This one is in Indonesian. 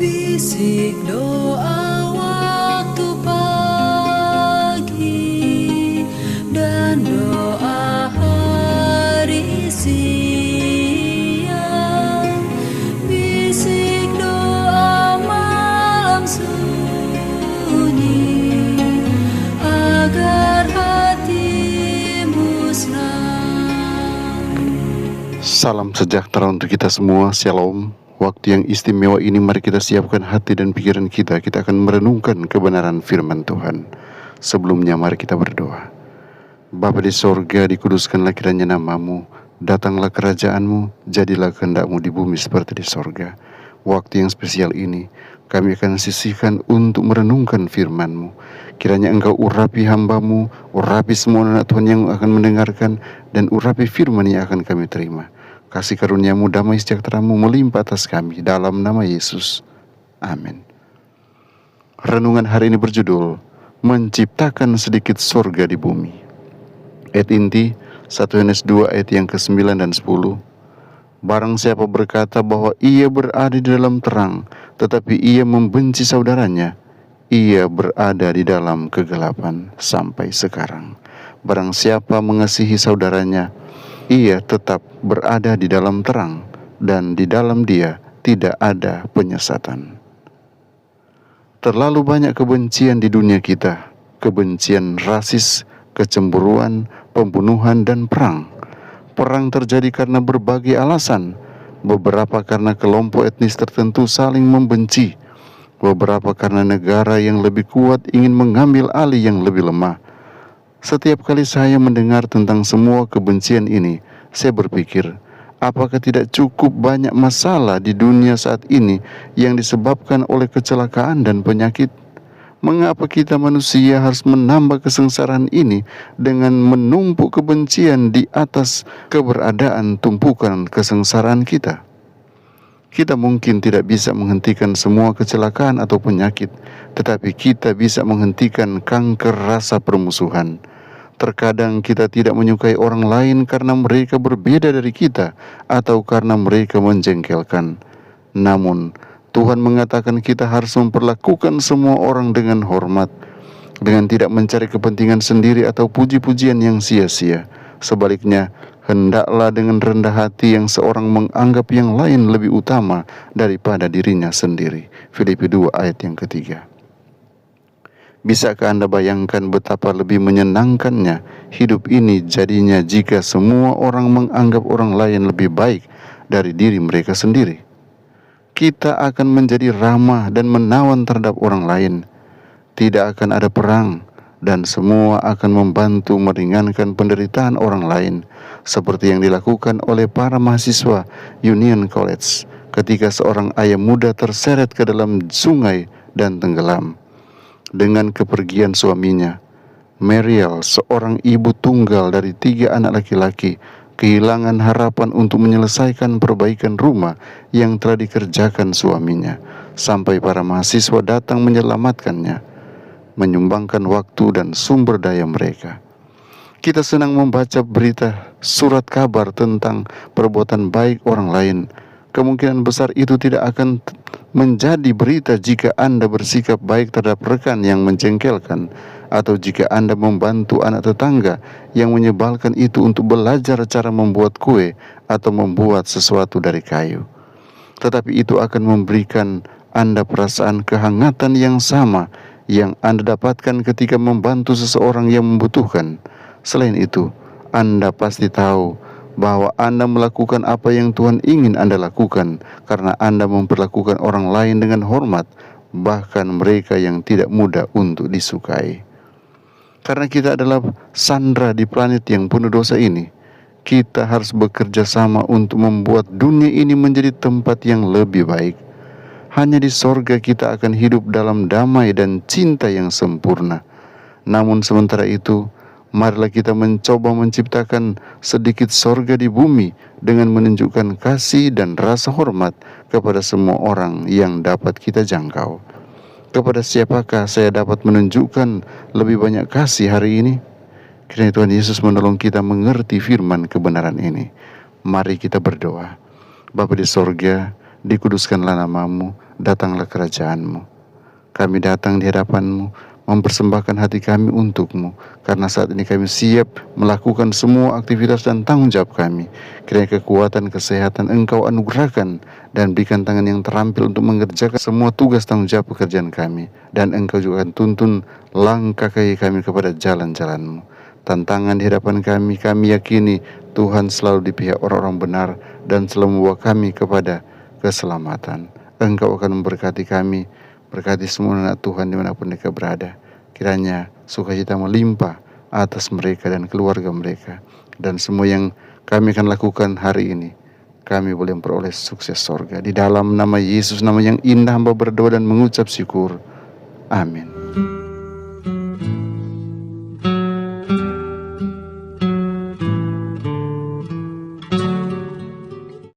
Bisik doa waktu pagi dan doa hari siang, bisik doa malam sunyi agar hatimu senang. Salam sejahtera untuk kita semua, Shalom. Waktu yang istimewa ini mari kita siapkan hati dan pikiran kita. Kita akan merenungkan kebenaran firman Tuhan. Sebelumnya mari kita berdoa. Bapa di sorga, dikuduskanlah kiranya namamu. Datanglah kerajaanmu, jadilah kehendakmu di bumi seperti di sorga. Waktu yang spesial ini kami akan sisihkan untuk merenungkan firman-Mu. Kiranya Engkau urapi hamba-Mu, urapi semua anak Tuhan yang akan mendengarkan, dan urapi firman yang akan kami terima. Kasih karunia-Mu, damai sejahtera-Mu melimpah atas kami, dalam nama Yesus. Amin. Renungan hari ini berjudul, Menciptakan Sedikit Sorga di Bumi. Ayat inti, 1 Yohanes 2 ayat yang ke-9 dan 10. Barang siapa berkata bahwa ia berada di dalam terang, tetapi ia membenci saudaranya, ia berada di dalam kegelapan sampai sekarang. Barang siapa mengasihi saudaranya, ia tetap berada di dalam terang, dan di dalam dia tidak ada penyesatan. Terlalu banyak kebencian di dunia kita, kebencian rasis, kecemburuan, pembunuhan, dan perang. Perang terjadi karena berbagai alasan, beberapa karena kelompok etnis tertentu saling membenci, beberapa karena negara yang lebih kuat ingin mengambil alih yang lebih lemah. Setiap kali saya mendengar tentang semua kebencian ini, saya berpikir, apakah tidak cukup banyak masalah di dunia saat ini yang disebabkan oleh kecelakaan dan penyakit? Mengapa kita manusia harus menambah kesengsaraan ini dengan menumpuk kebencian di atas keberadaan tumpukan kesengsaraan kita? Kita mungkin tidak bisa menghentikan semua kecelakaan atau penyakit, tetapi kita bisa menghentikan kanker rasa permusuhan. Terkadang kita tidak menyukai orang lain karena mereka berbeda dari kita atau karena mereka menjengkelkan. Namun, Tuhan mengatakan kita harus memperlakukan semua orang dengan hormat, dengan tidak mencari kepentingan sendiri atau puji-pujian yang sia-sia. Sebaliknya, hendaklah dengan rendah hati yang seorang menganggap yang lain lebih utama daripada dirinya sendiri. Filipi 2 ayat yang ketiga. Bisakah Anda bayangkan betapa lebih menyenangkannya hidup ini jadinya jika semua orang menganggap orang lain lebih baik dari diri mereka sendiri? Kita akan menjadi ramah dan menawan terhadap orang lain. Tidak akan ada perang, dan semua akan membantu meringankan penderitaan orang lain, seperti yang dilakukan oleh para mahasiswa Union College ketika seorang ayah muda terseret ke dalam sungai dan tenggelam. Dengan kepergian suaminya, Mariel, seorang ibu tunggal dari 3 anak laki-laki, kehilangan harapan untuk menyelesaikan perbaikan rumah yang telah dikerjakan suaminya, sampai para mahasiswa datang menyelamatkannya, menyumbangkan waktu dan sumber daya mereka. Kita senang membaca berita surat kabar tentang perbuatan baik orang lain. Kemungkinan besar itu tidak akan menjadi berita jika Anda bersikap baik terhadap rekan yang menjengkelkan, atau jika Anda membantu anak tetangga yang menyebalkan itu untuk belajar cara membuat kue atau membuat sesuatu dari kayu. Tetapi itu akan memberikan Anda perasaan kehangatan yang sama yang Anda dapatkan ketika membantu seseorang yang membutuhkan. Selain itu, Anda pasti tahu bahwa Anda melakukan apa yang Tuhan ingin Anda lakukan karena Anda memperlakukan orang lain dengan hormat, bahkan mereka yang tidak mudah untuk disukai. Karena kita adalah sandera di planet yang penuh dosa ini, kita harus bekerja sama untuk membuat dunia ini menjadi tempat yang lebih baik. Hanya di sorga kita akan hidup dalam damai dan cinta yang sempurna. Namun sementara itu, marilah kita mencoba menciptakan sedikit sorga di bumi dengan menunjukkan kasih dan rasa hormat kepada semua orang yang dapat kita jangkau. Kepada siapakah saya dapat menunjukkan lebih banyak kasih hari ini? Kiranya Tuhan Yesus menolong kita mengerti firman kebenaran ini. Mari kita berdoa. Bapa di sorga, dikuduskanlah namamu, datanglah kerajaan-Mu. Kami datang di hadapan-Mu, mempersembahkan hati kami untuk-Mu, karena saat ini kami siap melakukan semua aktivitas dan tanggung jawab kami. Kiranya kekuatan, kesehatan Engkau anugerahkan, dan berikan tangan yang terampil untuk mengerjakan semua tugas tanggung jawab pekerjaan kami. Dan Engkau juga akan tuntun langkah kaki kami kepada jalan-jalan-Mu. Tantangan di hadapan kami yakini Tuhan selalu di pihak orang-orang benar dan selalu membawa kami kepada keselamatan. Engkau akan memberkati kami, berkati semua anak Tuhan dimanapun mereka berada. Kiranya sukacita melimpah atas mereka dan keluarga mereka. Dan semua yang kami akan lakukan hari ini, kami boleh memperoleh sukses sorga. Di dalam nama Yesus, nama yang indah, hamba berdoa dan mengucap syukur. Amin.